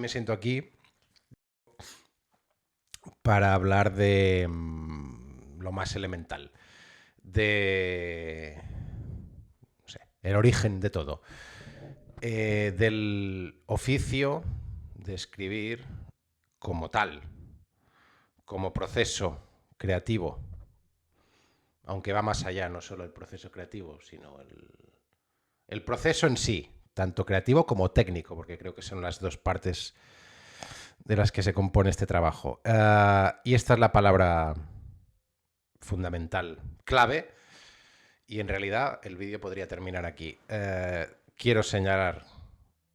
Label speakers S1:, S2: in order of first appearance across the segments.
S1: me siento aquí para hablar de lo más elemental, de no sé, el origen de todo, del oficio de escribir como tal, como proceso creativo, aunque va más allá, no solo el proceso creativo, sino el proceso en sí, tanto creativo como técnico, porque creo que son las dos partes de las que se compone este trabajo. Y esta es la palabra fundamental, clave, y en realidad el vídeo podría terminar aquí. Quiero señalar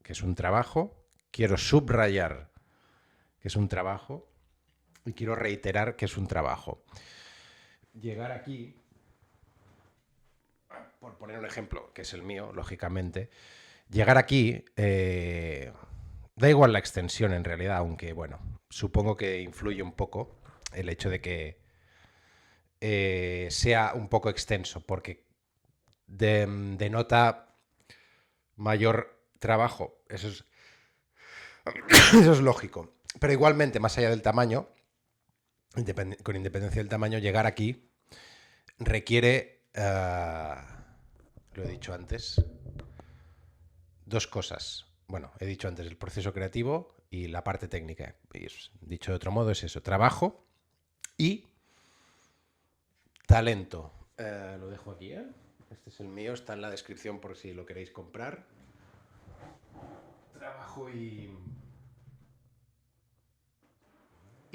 S1: que es un trabajo, quiero subrayar que es un trabajo y quiero reiterar que es un trabajo. Llegar aquí, por poner un ejemplo, que es el mío, lógicamente, llegar aquí, da igual la extensión en realidad, aunque bueno, supongo que influye un poco el hecho de que sea un poco extenso, porque denota mayor trabajo. Eso es lógico. Pero igualmente, más allá del tamaño, con independencia del tamaño, llegar aquí requiere, lo he dicho antes, dos cosas. Bueno, he dicho antes el proceso creativo y la parte técnica. Y dicho de otro modo, es eso: trabajo y talento. Lo dejo aquí, ¿eh? Este es el mío, está en la descripción por si lo queréis comprar. Trabajo y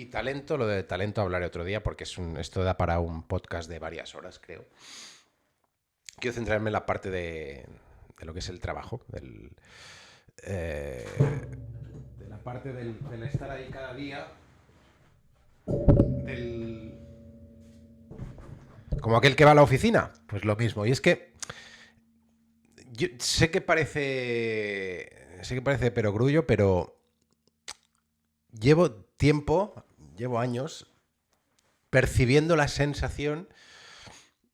S1: talento. Lo de talento hablaré otro día porque esto da para un podcast de varias horas, creo. Quiero centrarme en la parte de lo que es el trabajo, de la parte del estar ahí cada día, del, como aquel que va a la oficina, pues lo mismo. Y es que yo sé que parece perogrullo, pero llevo tiempo, llevo años percibiendo la sensación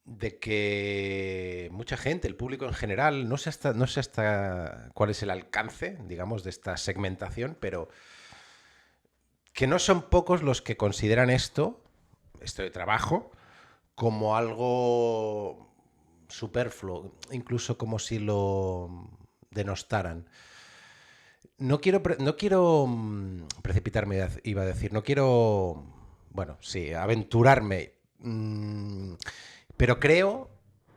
S1: de que mucha gente, el público en general, no sé hasta cuál es el alcance, digamos, de esta segmentación, pero que no son pocos los que consideran esto de trabajo, como algo superfluo, incluso como si lo denostaran. No quiero precipitarme, iba a decir, no quiero, bueno, sí, aventurarme, pero creo,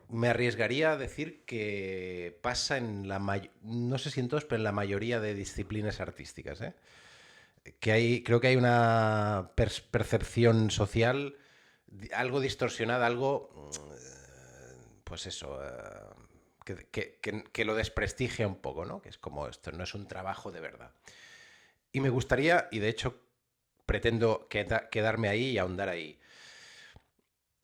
S1: me arriesgaría a decir que pasa no sé si en todos, pero en la mayoría de disciplinas artísticas, ¿eh? Creo que hay una percepción social algo distorsionada, algo, pues eso, que lo desprestigia un poco, ¿no? Que es como esto no es un trabajo de verdad. Y me gustaría, y de hecho pretendo quedarme ahí y ahondar ahí.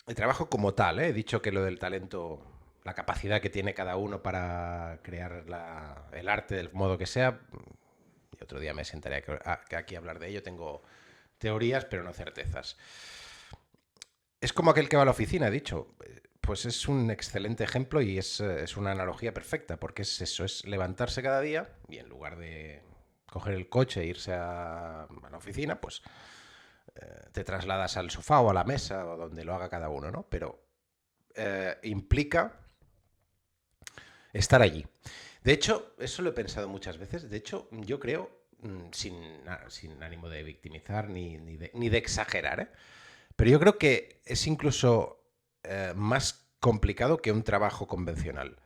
S1: El trabajo como tal, ¿eh? He dicho que lo del talento, la capacidad que tiene cada uno para crear el arte del modo que sea, y otro día me sentaré aquí a hablar de ello. Tengo teorías, pero no certezas. Es como aquel que va a la oficina, he dicho. Pues es un excelente ejemplo y es una analogía perfecta, porque es eso, es levantarse cada día y en lugar de coger el coche e irse a la oficina, pues te trasladas al sofá o a la mesa o donde lo haga cada uno, ¿no? Pero implica estar allí. De hecho, eso lo he pensado muchas veces. De hecho, yo creo, sin ánimo de victimizar ni de exagerar, ¿eh? Pero yo creo que es incluso más complicado que un trabajo convencional.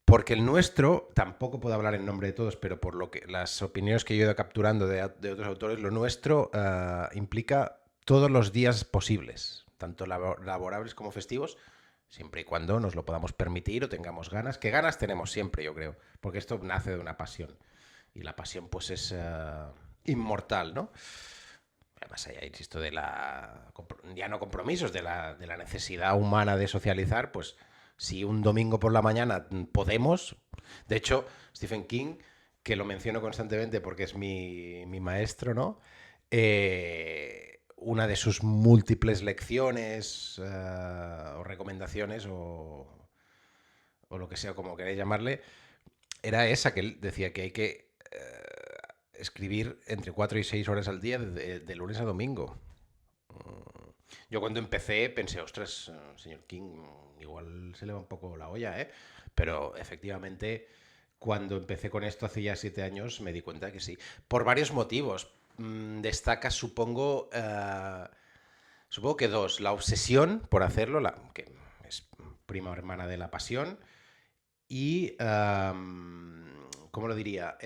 S1: Porque el nuestro, tampoco puedo hablar en nombre de todos, pero por lo que las opiniones que yo he ido capturando de otros autores, lo nuestro implica todos los días posibles, tanto laborables como festivos, siempre y cuando nos lo podamos permitir o tengamos ganas. Que ganas tenemos siempre, yo creo, porque esto nace de una pasión. Y la pasión, pues, es inmortal, ¿no? Además, allá, insisto, ya no compromisos, de la necesidad humana de socializar, pues si un domingo por la mañana podemos. De hecho, Stephen King, que lo menciono constantemente porque es mi maestro, ¿no? Una de sus múltiples lecciones o recomendaciones o lo que sea, como queréis llamarle, era esa, que él decía que hay que escribir entre 4 y 6 horas al día de lunes a domingo. Yo cuando empecé pensé, ostras, señor King, igual se le va un poco la olla, ¿eh? Pero efectivamente, cuando empecé con esto hace ya 7 años, me di cuenta que sí. Por varios motivos. Destaca, supongo que dos. La obsesión por hacerlo, que es prima hermana de la pasión. Y, ¿cómo lo diría?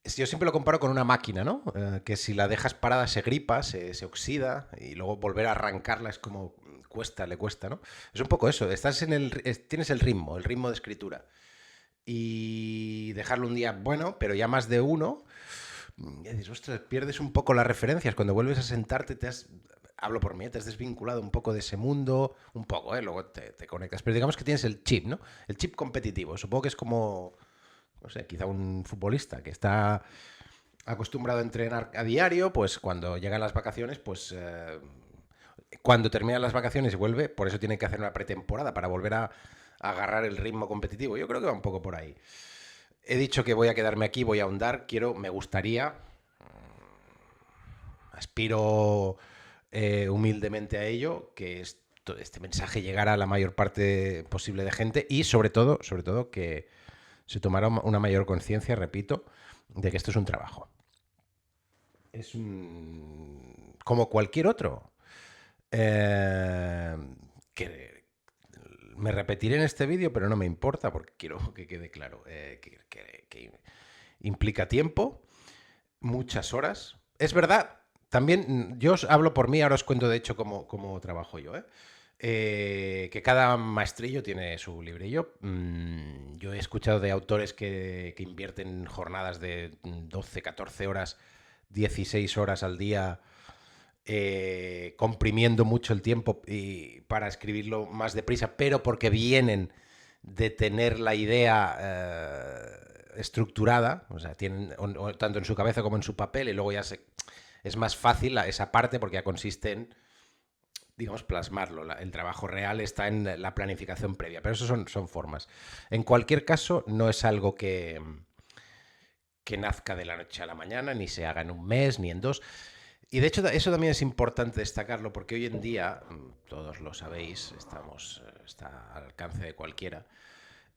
S1: Yo siempre lo comparo con una máquina, ¿no? Que si la dejas parada se gripa, se oxida y luego volver a arrancarla es como le cuesta, ¿no? Es un poco eso, tienes el ritmo de escritura. Y dejarlo un día bueno, pero ya más de uno, ya dices, ostras, pierdes un poco las referencias. Cuando vuelves a sentarte hablo por mí, te has desvinculado un poco de ese mundo, un poco, ¿eh? Luego te conectas. Pero digamos que tienes el chip, ¿no? El chip competitivo. Supongo que es como, no sé, quizá un futbolista que está acostumbrado a entrenar a diario, pues cuando llegan las vacaciones, pues cuando terminan las vacaciones y vuelve, por eso tiene que hacer una pretemporada para volver a agarrar el ritmo competitivo. Yo creo que va un poco por ahí. He dicho que voy a quedarme aquí, voy a ahondar, me gustaría, aspiro humildemente a ello, que este mensaje llegara a la mayor parte posible de gente y sobre todo que se tomara una mayor conciencia, repito, de que esto es un trabajo. Es como cualquier otro. Que me repetiré en este vídeo, pero no me importa porque quiero que quede claro. Que implica tiempo, muchas horas. Es verdad, también yo os hablo por mí, ahora os cuento de hecho cómo trabajo yo, que cada maestrillo tiene su librillo. Yo he escuchado de autores que invierten jornadas de 12, 14 horas, 16 horas al día, comprimiendo mucho el tiempo para escribirlo más deprisa, pero porque vienen de tener la idea estructurada, o sea, tienen tanto en su cabeza como en su papel, y luego es más fácil esa parte porque ya consiste en, digamos, plasmarlo. El trabajo real está en la planificación previa, pero eso son formas. En cualquier caso, no es algo que nazca de la noche a la mañana, ni se haga en un mes, ni en dos. Y de hecho eso también es importante destacarlo porque hoy en día, todos lo sabéis, está al alcance de cualquiera,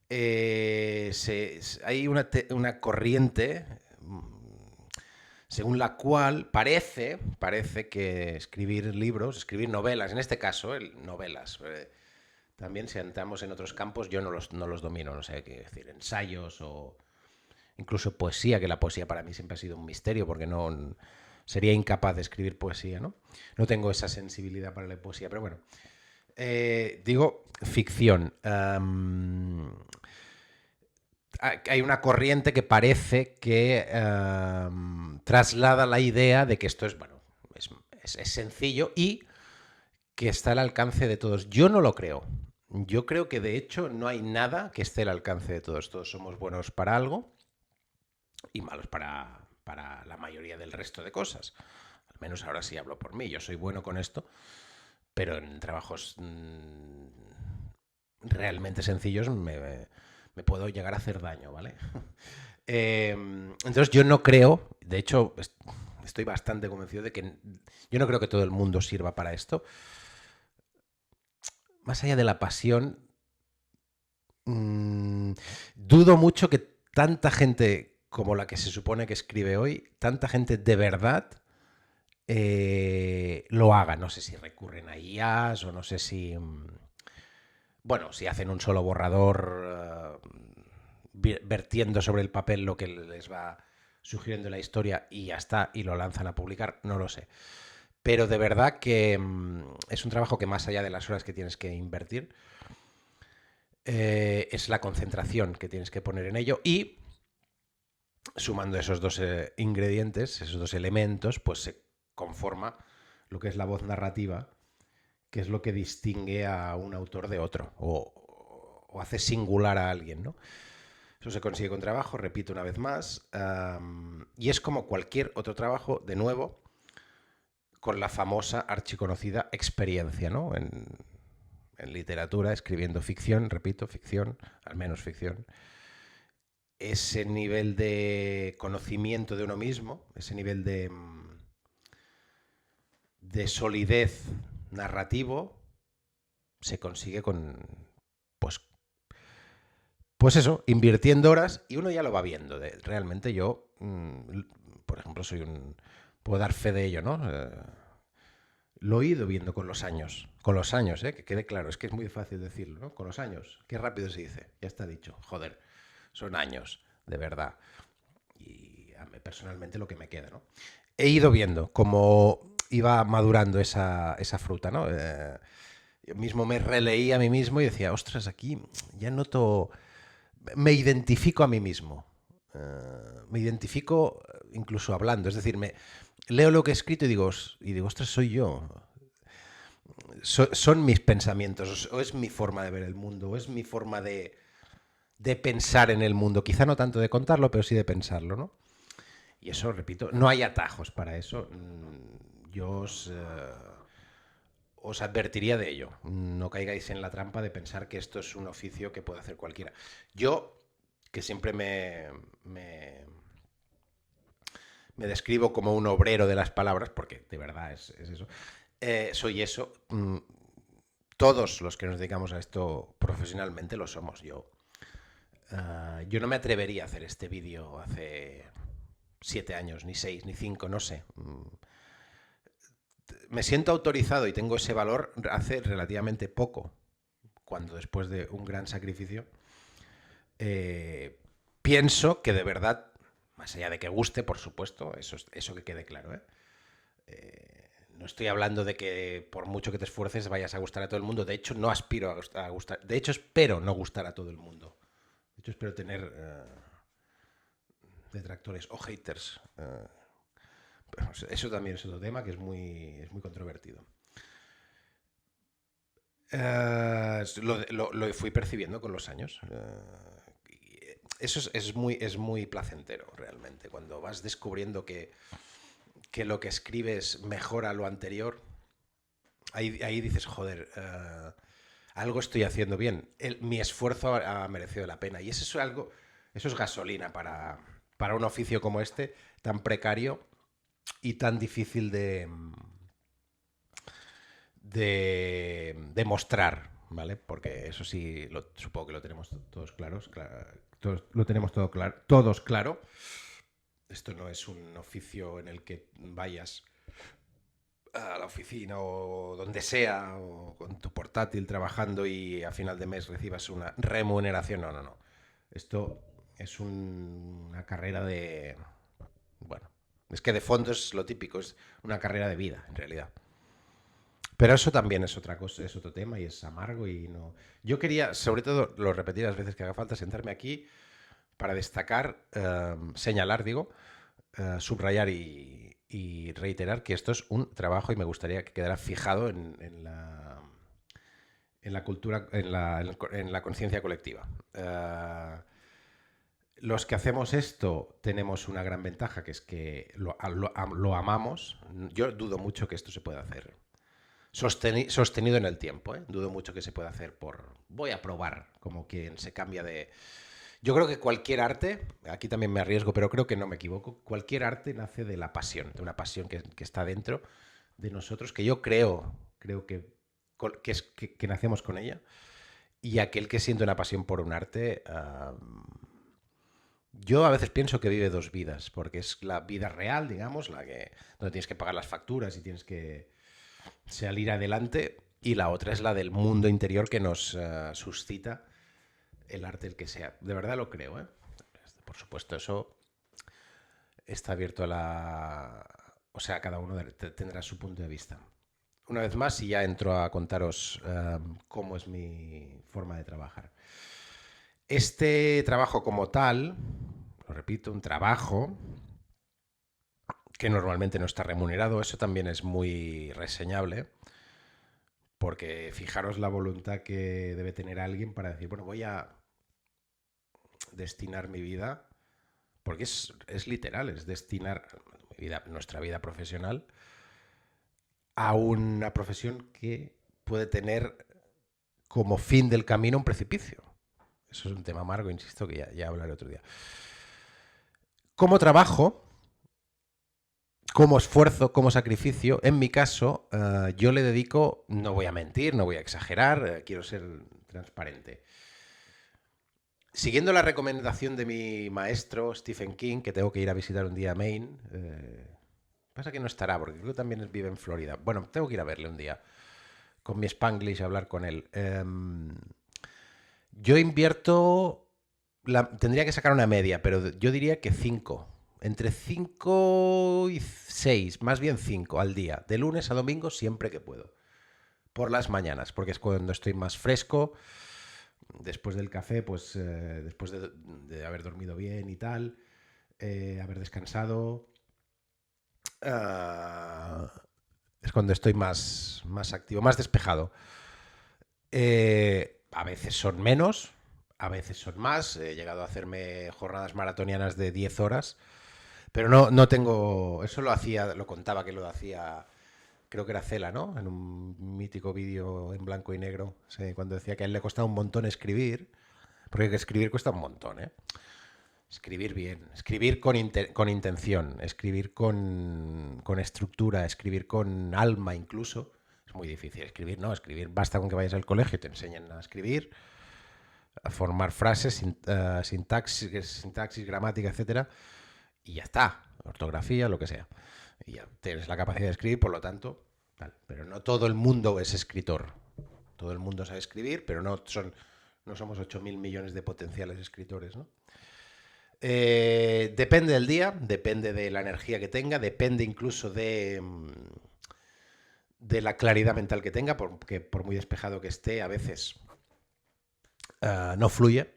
S1: hay una corriente según la cual parece que escribir libros, escribir novelas, en este caso novelas, también si entramos en otros campos yo no los domino, no sé qué decir, ensayos o incluso poesía, que la poesía para mí siempre ha sido un misterio porque no sería incapaz de escribir poesía, ¿no? No tengo esa sensibilidad para la poesía, pero bueno. Digo ficción. Hay una corriente que parece que traslada la idea de que esto es sencillo y que está al alcance de todos. Yo no lo creo. Yo creo que de hecho no hay nada que esté al alcance de todos. Todos somos buenos para algo y malos para la mayoría del resto de cosas. Al menos ahora sí hablo por mí. Yo soy bueno con esto, pero en trabajos realmente sencillos me puedo llegar a hacer daño, ¿vale? Entonces yo no creo, de hecho estoy bastante convencido de que yo no creo que todo el mundo sirva para esto. Más allá de la pasión, dudo mucho que tanta gente como la que se supone que escribe hoy, tanta gente de verdad lo haga. No sé si recurren a IAs o no sé si... Bueno, si hacen un solo borrador vertiendo sobre el papel lo que les va sugiriendo la historia y ya está, y lo lanzan a publicar, no lo sé. Pero de verdad que es un trabajo que más allá de las horas que tienes que invertir, es la concentración que tienes que poner en ello y sumando esos dos ingredientes, esos dos elementos, pues se conforma lo que es la voz narrativa, que es lo que distingue a un autor de otro o hace singular a alguien, ¿no? Eso se consigue con trabajo, repito una vez más, y es como cualquier otro trabajo, de nuevo, con la famosa archiconocida experiencia, ¿no? En literatura, escribiendo ficción, repito, ficción, al menos ficción, ese nivel de conocimiento de uno mismo, ese nivel de solidez narrativo, se consigue pues, pues eso, invirtiendo horas y uno ya lo va viendo. Realmente yo, por ejemplo, puedo dar fe de ello, ¿no? Lo he ido viendo con los años, que quede claro, es que es muy fácil decirlo, ¿no? Con los años, qué rápido se dice, ya está dicho, joder, son años, de verdad. Y a mí personalmente lo que me queda, ¿no? He ido viendo cómo iba madurando esa fruta, ¿no? Yo mismo me releí a mí mismo y decía, ostras, aquí ya noto, me identifico a mí mismo. Me identifico incluso hablando, es decir, leo lo que he escrito y digo, ostras, soy yo. Son mis pensamientos, o es mi forma de ver el mundo, o es mi forma de pensar en el mundo. Quizá no tanto de contarlo, pero sí de pensarlo, ¿no? Y eso, repito, no hay atajos para eso. Yo os advertiría de ello. No caigáis en la trampa de pensar que esto es un oficio que puede hacer cualquiera. Yo, que siempre me describo como un obrero de las palabras, porque de verdad es eso, soy eso. Todos los que nos dedicamos a esto profesionalmente lo somos. Yo no me atrevería a hacer este vídeo hace 7 años, ni 6, ni 5, no sé. Me siento autorizado y tengo ese valor hace relativamente poco, cuando después de un gran sacrificio, eh, pienso que de verdad, más allá de que guste, por supuesto, eso que quede claro, ¿eh? No estoy hablando de que por mucho que te esfuerces vayas a gustar a todo el mundo. De hecho, no aspiro a gustar. De hecho, espero no gustar a todo el mundo. De hecho, espero tener detractores o haters. Eso también es otro tema que es muy controvertido. Lo fui percibiendo con los años. Eso es muy placentero, realmente. Cuando vas descubriendo que lo que escribes mejora lo anterior, ahí dices, joder, algo estoy haciendo bien. Mi esfuerzo ha merecido la pena. Y eso es gasolina para un oficio como este, tan precario y tan difícil de mostrar, ¿vale? Porque eso sí, supongo que lo tenemos todos claros, todos, lo tenemos todos claro. Esto no es un oficio en el que vayas a la oficina o donde sea, o con tu portátil trabajando y a final de mes recibas una remuneración. No, no, no. Esto es una carrera de... Bueno, es que de fondo es lo típico, es una carrera de vida, en realidad. Pero eso también es otra cosa, es otro tema y es amargo y no. Yo quería, sobre todo, lo repetir las veces que haga falta, sentarme aquí para destacar, señalar, digo, subrayar y reiterar que esto es un trabajo y me gustaría que quedara fijado en la cultura, en la conciencia colectiva. Los que hacemos esto tenemos una gran ventaja, que es que lo amamos. Yo dudo mucho que esto se pueda hacer sostenido en el tiempo. Dudo mucho que se pueda hacer voy a probar, como quien se cambia de... Yo creo que cualquier arte, aquí también me arriesgo, pero creo que no me equivoco, cualquier arte nace de la pasión, de una pasión que está dentro de nosotros, que yo creo que nacemos con ella, y aquel que siente una pasión por un arte, yo a veces pienso que vive dos vidas, porque es la vida real, digamos, donde tienes que pagar las facturas y tienes que salir adelante, y la otra es la del mundo interior que nos suscita el arte, el que sea. De verdad lo creo, ¿eh? Por supuesto, eso está abierto a la... O sea, cada uno tendrá su punto de vista. Una vez más, y ya entro a contaros cómo es mi forma de trabajar. Este trabajo como tal, lo repito, un trabajo que normalmente no está remunerado, eso también es muy reseñable, porque fijaros la voluntad que debe tener alguien para decir, bueno, voy a destinar mi vida, porque es literal, es destinar nuestra vida profesional a una profesión que puede tener como fin del camino un precipicio. Eso es un tema amargo, insisto, que ya hablaré otro día. Como trabajo, como esfuerzo, como sacrificio, en mi caso, yo le dedico, no voy a mentir, no voy a exagerar, quiero ser transparente. Siguiendo la recomendación de mi maestro Stephen King, que tengo que ir a visitar un día a Maine, pasa que no estará, porque creo que también vive en Florida. Bueno, tengo que ir a verle un día, con mi Spanglish, a hablar con él. Yo invierto, tendría que sacar una media, pero yo diría que 5. Entre 5 y 6, más bien 5 al día, de lunes a domingo siempre que puedo. Por las mañanas, porque es cuando estoy más fresco, después del café, pues después de haber dormido bien y tal, haber descansado, uh, es cuando estoy más activo, más despejado. A veces son menos, a veces son más. He llegado a hacerme jornadas maratonianas de 10 horas, pero no tengo... Eso lo hacía, lo contaba que lo hacía, creo que era Cela, ¿no? En un mítico vídeo en blanco y negro, sí, cuando decía que a él le costaba un montón escribir, porque escribir cuesta un montón, ¿eh? Escribir bien, escribir con intención, escribir con estructura, escribir con alma incluso. Es muy difícil escribir, ¿no? Escribir, basta con que vayas al colegio y te enseñen a escribir, a formar frases, sintaxis, gramática, etcétera, y ya está. Ortografía, lo que sea. Y ya tienes la capacidad de escribir, por lo tanto, tal. Pero no todo el mundo es escritor. Todo el mundo sabe escribir, pero no somos 8.000 millones de potenciales escritores, ¿no? Depende del día, depende de la energía que tenga, depende incluso de la claridad mental que tenga, porque por muy despejado que esté, a veces no fluye.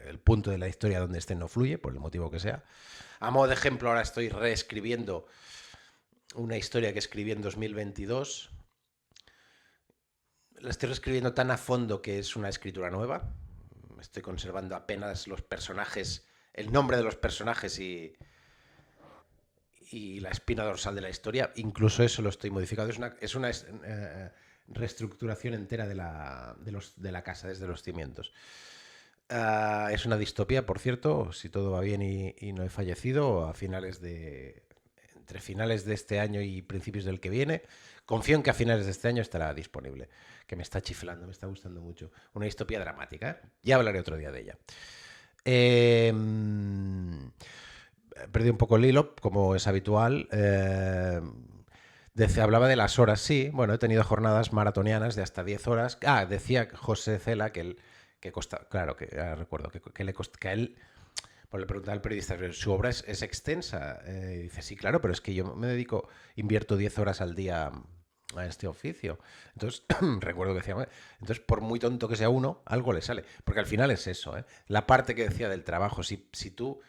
S1: El punto de la historia donde esté no fluye, por el motivo que sea. A modo de ejemplo, ahora estoy reescribiendo una historia que escribí en 2022. La estoy reescribiendo tan a fondo que es una escritura nueva. Estoy conservando apenas los personajes, el nombre de los personajes y la espina dorsal de la historia. Incluso eso lo estoy modificando. Es una reestructuración entera de la casa desde los cimientos. Es una distopía, por cierto, si todo va bien y no he fallecido, entre finales de este año y principios del que viene. Confío en que a finales de este año estará disponible, que me está chiflando, me está gustando mucho. Una distopía dramática, ¿eh? Ya hablaré otro día de ella. Perdí un poco el hilo, como es habitual. Hablaba de las horas, sí. Bueno, he tenido jornadas maratonianas de hasta 10 horas. Decía José Cela que costa, claro, recuerdo, que le costa, que a él, pues le preguntaba al periodista, ¿su obra es extensa? Dice, sí, claro, pero es que yo invierto 10 horas al día a este oficio. Entonces, recuerdo que decía, entonces, por muy tonto que sea uno, algo le sale. Porque al final es eso, ¿eh? La parte que decía del trabajo, si tú,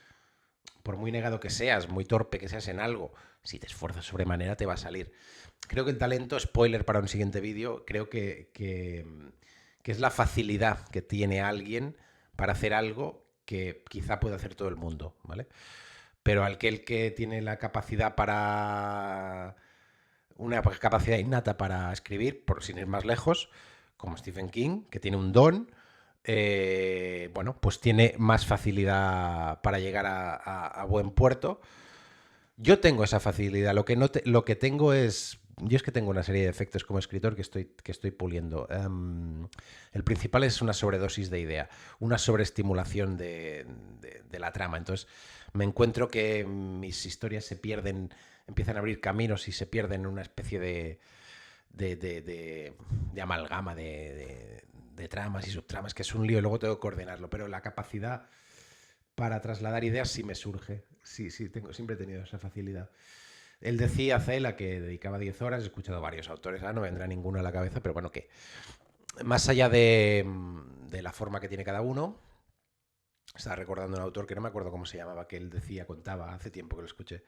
S1: por muy negado que seas, muy torpe que seas en algo, si te esfuerzas sobremanera te va a salir. Creo que el talento, spoiler para un siguiente vídeo, creo que es la facilidad que tiene alguien para hacer algo que quizá puede hacer todo el mundo, ¿vale? Pero aquel que tiene la capacidad una capacidad innata para escribir, por sin ir más lejos, como Stephen King, que tiene un don, bueno, pues tiene más facilidad para llegar a buen puerto. Yo tengo esa facilidad. Lo que tengo es. Yo es que tengo una serie de efectos como escritor que estoy puliendo. El principal es una sobredosis de idea, una sobreestimulación de la trama. Entonces, me encuentro que mis historias se pierden, empiezan a abrir caminos y se pierden en una especie de amalgama de tramas y subtramas, que es un lío. Luego tengo que coordinarlo, pero la capacidad para trasladar ideas sí me surge. Sí, siempre he tenido esa facilidad. Él decía, Cela, que dedicaba 10 horas, he escuchado varios autores, no vendrá ninguno a la cabeza, pero bueno, que más allá de la forma que tiene cada uno, estaba recordando un autor que no me acuerdo cómo se llamaba, que él decía, contaba, hace tiempo que lo escuché,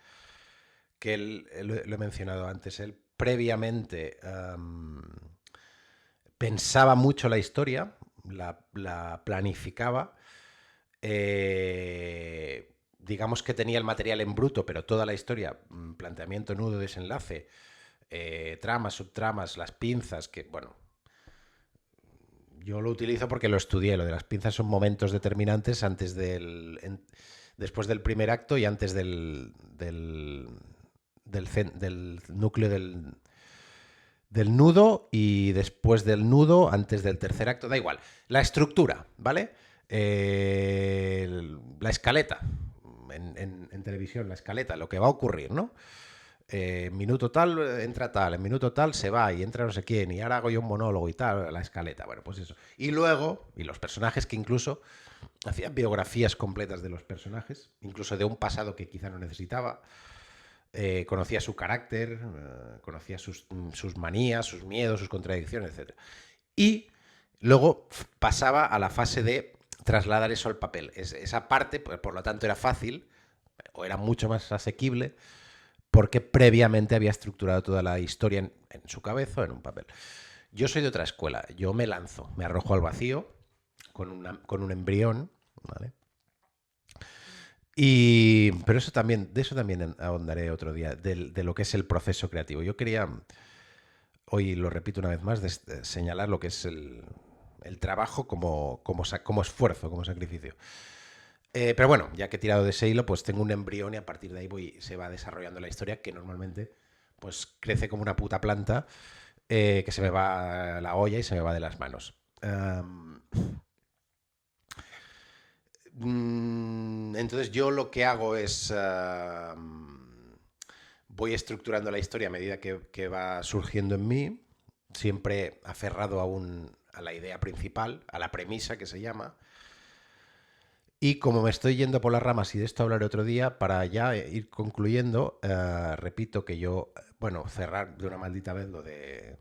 S1: que lo he mencionado antes, él previamente pensaba mucho la historia, la planificaba, digamos que tenía el material en bruto, pero toda la historia, planteamiento, nudo, desenlace, tramas, subtramas, las pinzas, que bueno, yo lo utilizo porque lo estudié. Lo de las pinzas son momentos determinantes después del primer acto y antes del núcleo del nudo y después del nudo, antes del tercer acto, da igual. La estructura, ¿vale? La escaleta, en televisión, la escaleta, lo que va a ocurrir, ¿no? Minuto tal, entra tal, en minuto tal se va y entra no sé quién, y ahora hago yo un monólogo y tal, la escaleta, bueno, pues eso. Y luego, y los personajes que incluso hacían biografías completas de los personajes, incluso de un pasado que quizá no necesitaba. Conocía su carácter, conocía sus manías, sus miedos, sus contradicciones, etc. Y luego pasaba a la fase de trasladar eso al papel. Esa parte, por lo tanto, era fácil o era mucho más asequible porque previamente había estructurado toda la historia en su cabeza o en un papel. Yo soy de otra escuela. Yo me lanzo, me arrojo al vacío con un embrión, ¿vale? Pero de eso también ahondaré otro día, de lo que es el proceso creativo. Yo quería, hoy lo repito una vez más, señalar lo que es el trabajo como esfuerzo, como sacrificio. Pero bueno, ya que he tirado de ese hilo, pues tengo un embrión y a partir de ahí se va desarrollando la historia que normalmente pues crece como una puta planta que se me va la olla y se me va de las manos. Entonces yo lo que hago es voy estructurando la historia a medida que va surgiendo en mí, siempre aferrado a la idea principal, a la premisa que se llama. Y como me estoy yendo por las ramas y de esto hablaré otro día, para ya ir concluyendo, repito que yo, bueno, cerrar de una maldita vez lo de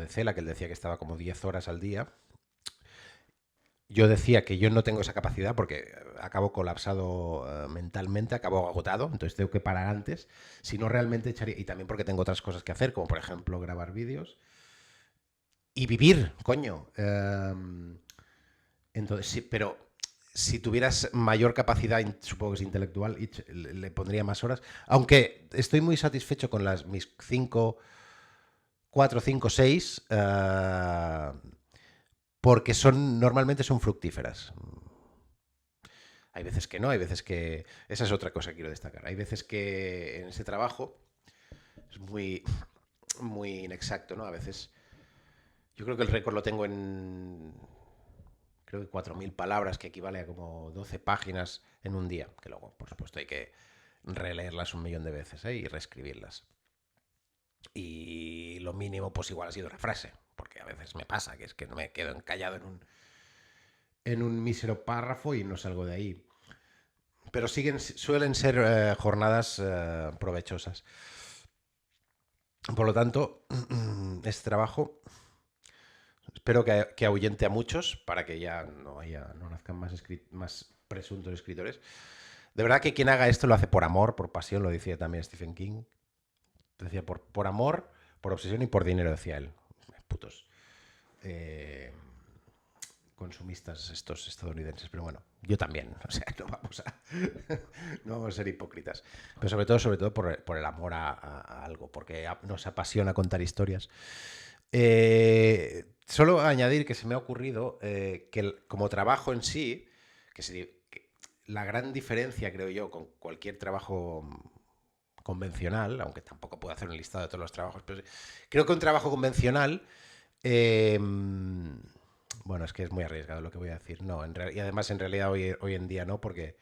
S1: Cela, que él decía que estaba como 10 horas al día. Yo decía que yo no tengo esa capacidad porque acabo colapsado mentalmente, acabo agotado, entonces tengo que parar antes. Si no, realmente echaría. Y también porque tengo otras cosas que hacer, como por ejemplo grabar vídeos y vivir, coño. Entonces, sí, pero si tuvieras mayor capacidad, supongo que es intelectual, le pondría más horas. Aunque estoy muy satisfecho con mis 4, 5, 6. Porque normalmente son fructíferas. Hay veces que no, hay veces que... Esa es otra cosa que quiero destacar. Hay veces que en ese trabajo es muy inexacto, ¿no? A veces... Yo creo que el récord lo tengo en... Creo que 4.000 palabras, que equivale a como 12 páginas en un día. Que luego, por supuesto, hay que releerlas un millón de veces, ¿eh? Y reescribirlas. Y lo mínimo, pues igual ha sido una frase. Porque a veces me pasa que es que me quedo encallado en un mísero párrafo y no salgo de ahí. Pero suelen ser jornadas provechosas. Por lo tanto, este trabajo espero que ahuyente a muchos para que ya no nazcan más presuntos escritores. De verdad que quien haga esto lo hace por amor, por pasión, lo decía también Stephen King. Decía por amor, por obsesión y por dinero, decía él. Putos. Consumistas estos estadounidenses, pero bueno, yo también, o sea, no vamos a ser hipócritas, pero sobre todo por el amor a algo, porque nos apasiona contar historias. Solo añadir que se me ha ocurrido que como trabajo en sí, que la gran diferencia, creo yo, con cualquier trabajo convencional, aunque tampoco puedo hacer un listado de todos los trabajos, pero creo que un trabajo convencional bueno, es que es muy arriesgado lo que voy a decir. No, y además en realidad hoy en día no, porque...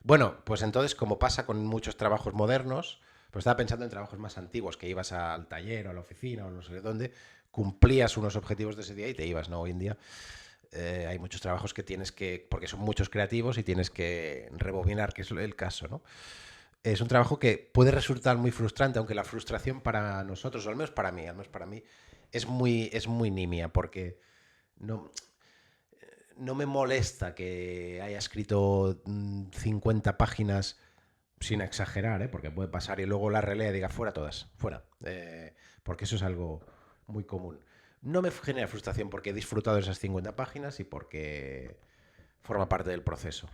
S1: Bueno, pues entonces, como pasa con muchos trabajos modernos, pues estaba pensando en trabajos más antiguos, que ibas al taller o a la oficina o no sé dónde, cumplías unos objetivos de ese día y te ibas, ¿no? Hoy en día hay muchos trabajos que tienes que... porque son muchos creativos y tienes que rebobinar, que es el caso, ¿no? Es un trabajo que puede resultar muy frustrante, aunque la frustración para nosotros, o al menos para mí, es muy nimia, porque no, no me molesta que haya escrito 50 páginas sin exagerar, ¿eh? Porque puede pasar y luego la relea y diga fuera todas, fuera. Porque eso es algo muy común. No me genera frustración porque he disfrutado de esas 50 páginas y porque forma parte del proceso.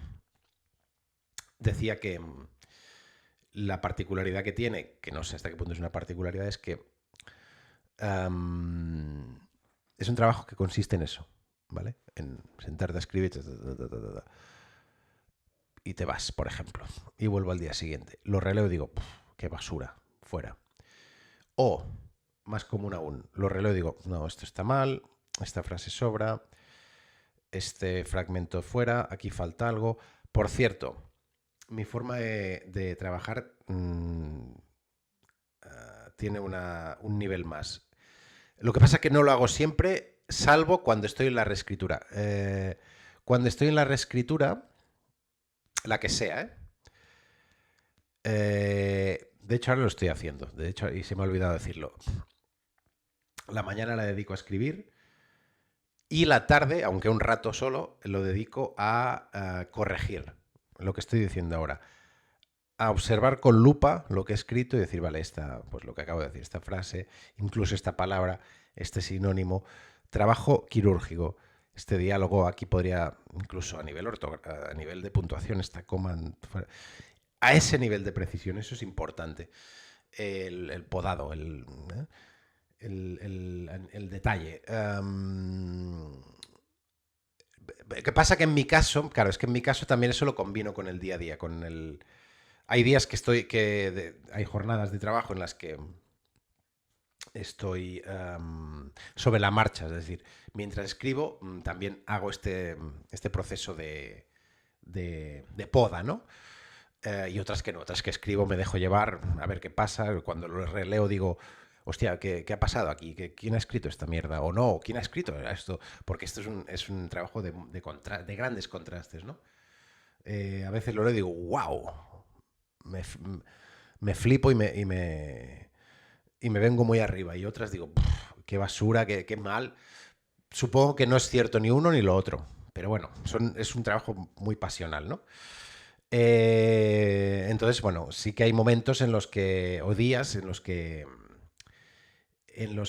S1: Decía que la particularidad que tiene, que no sé hasta qué punto es una particularidad, es que es un trabajo que consiste en eso, ¿vale? En sentarte a escribir y te vas, por ejemplo, y vuelvo al día siguiente. Lo releo y digo, qué basura, fuera. O, más común aún, lo releo y digo, no, esto está mal, esta frase sobra, este fragmento fuera, aquí falta algo. Por cierto, mi forma de trabajar tiene un nivel más. Lo que pasa es que no lo hago siempre, salvo cuando estoy en la reescritura. Cuando estoy en la reescritura, la que sea, de hecho, ahora lo estoy haciendo. De hecho, y se me ha olvidado decirlo. La mañana la dedico a escribir y la tarde, aunque un rato solo, lo dedico a corregir lo que estoy diciendo ahora. A observar con lupa lo que he escrito y decir, vale, pues lo que acabo de decir, esta frase, incluso esta palabra, este sinónimo, trabajo quirúrgico. Este diálogo aquí podría, incluso a nivel de puntuación, esta coma, a ese nivel de precisión, eso es importante. El podado, el detalle. ¿Qué pasa? Que en mi caso, claro, es que en mi caso también eso lo combino con el día a día, con el... Hay días hay jornadas de trabajo en las que estoy sobre la marcha, es decir, mientras escribo también hago este proceso de poda, ¿no? Y otras que no, otras que escribo me dejo llevar a ver qué pasa, cuando lo releo digo, hostia, ¿qué ha pasado aquí? ¿Quién ha escrito esta mierda? O no, ¿quién ha escrito esto? Porque esto es un trabajo de grandes contrastes, ¿no? A veces lo leo y digo, wow, me, me flipo y me vengo muy arriba. Y otras digo, qué basura, qué mal. Supongo que no es cierto ni uno ni lo otro. Pero bueno, es un trabajo muy pasional, ¿no? Entonces, bueno, sí que hay momentos o días en los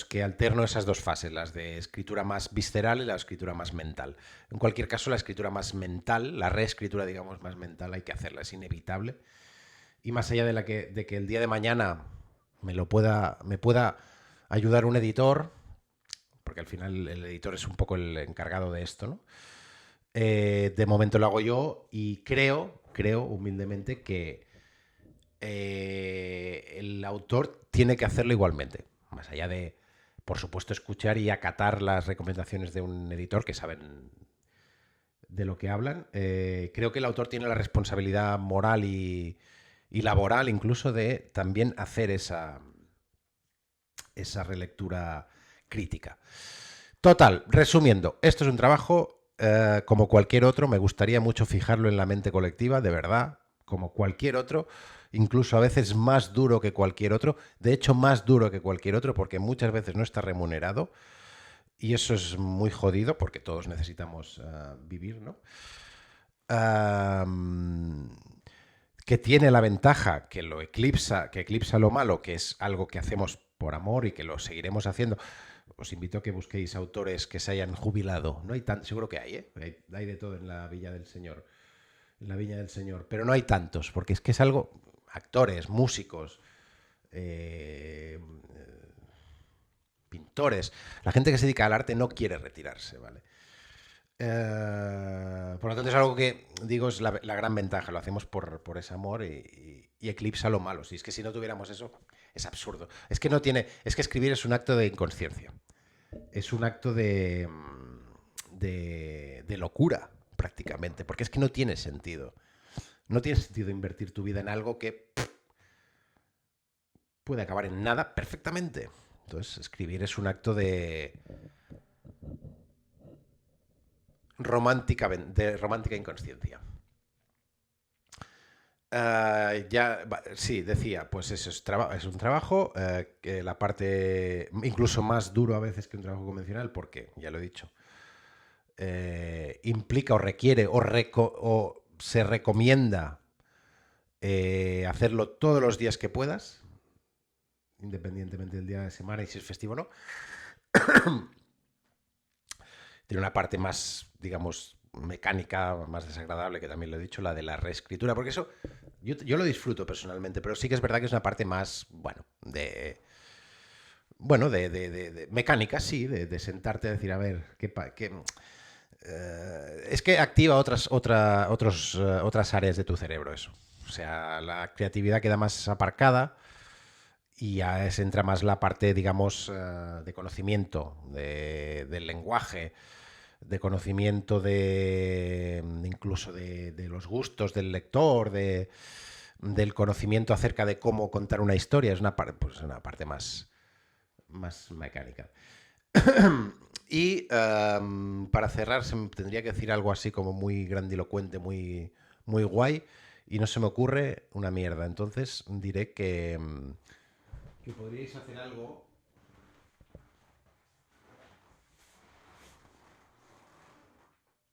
S1: que alterno esas dos fases, las de escritura más visceral y la escritura más mental. En cualquier caso, la escritura más mental, la reescritura, digamos, más mental, hay que hacerla, es inevitable. Y más allá de que el día de mañana me pueda ayudar un editor, porque al final el editor es un poco el encargado de esto, ¿no? De momento lo hago yo y creo humildemente que el autor tiene que hacerlo igualmente. Más allá de, por supuesto, escuchar y acatar las recomendaciones de un editor que saben de lo que hablan, creo que el autor tiene la responsabilidad moral y laboral incluso de también hacer esa relectura crítica. Total, resumiendo, esto es un trabajo como cualquier otro, me gustaría mucho fijarlo en la mente colectiva, de verdad, como cualquier otro, incluso a veces más duro que cualquier otro, de hecho más duro que cualquier otro porque muchas veces no está remunerado y eso es muy jodido porque todos necesitamos vivir, ¿no? Que tiene la ventaja que eclipsa lo malo, que es algo que hacemos por amor y que lo seguiremos haciendo. Os invito a que busquéis autores que se hayan jubilado. No hay tan, seguro que hay, ¿eh? Hay de todo en la Villa del Señor. En la Viña del Señor. Pero no hay tantos, porque es que es algo. Actores, músicos, pintores. La gente que se dedica al arte no quiere retirarse, ¿vale? Por lo tanto, es algo que, digo, es la gran ventaja. Lo hacemos por ese amor y eclipsa lo malo. Si es que si no tuviéramos eso, es absurdo. Es que no tiene. Es que escribir es un acto de inconsciencia. Es un acto de locura, prácticamente. Porque es que no tiene sentido. No tiene sentido invertir tu vida en algo que puede acabar en nada perfectamente. Entonces, escribir es un acto de romántica inconsciencia. Sí, decía, pues eso es un trabajo, que la parte incluso más duro a veces que un trabajo convencional, porque, ya lo he dicho, implica o requiere o se recomienda hacerlo todos los días que puedas, independientemente del día de semana y si es festivo o no. Tiene una parte más, digamos, mecánica, más desagradable, que también lo he dicho, la de la reescritura, porque eso yo lo disfruto personalmente, pero sí que es verdad que es una parte más, bueno, de mecánica, sí, de sentarte a decir, a ver, Es que activa otras áreas de tu cerebro eso. O sea, la creatividad queda más aparcada y ya entra más la parte, digamos, de conocimiento del lenguaje, de conocimiento incluso de los gustos del lector, del conocimiento acerca de cómo contar una historia. Es pues una parte más mecánica. Y para cerrar, tendría que decir algo así como muy grandilocuente, muy guay, y no se me ocurre una mierda. Entonces diré que podríais hacer algo.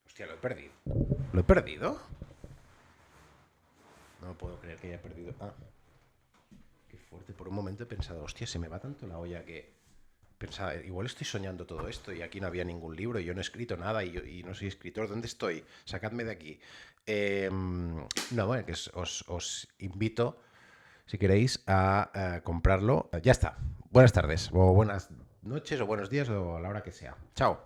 S1: Hostia, lo he perdido. ¿Lo he perdido? No puedo creer que haya perdido. Ah, qué fuerte. Por un momento he pensado, hostia, se me va tanto la olla que pensaba, igual estoy soñando todo esto y aquí no había ningún libro y yo no he escrito nada y no soy escritor. ¿Dónde estoy? Sacadme de aquí. No, bueno, que os invito, si queréis, a comprarlo. Ya está. Buenas tardes, o buenas noches, o buenos días, o a la hora que sea. Chao.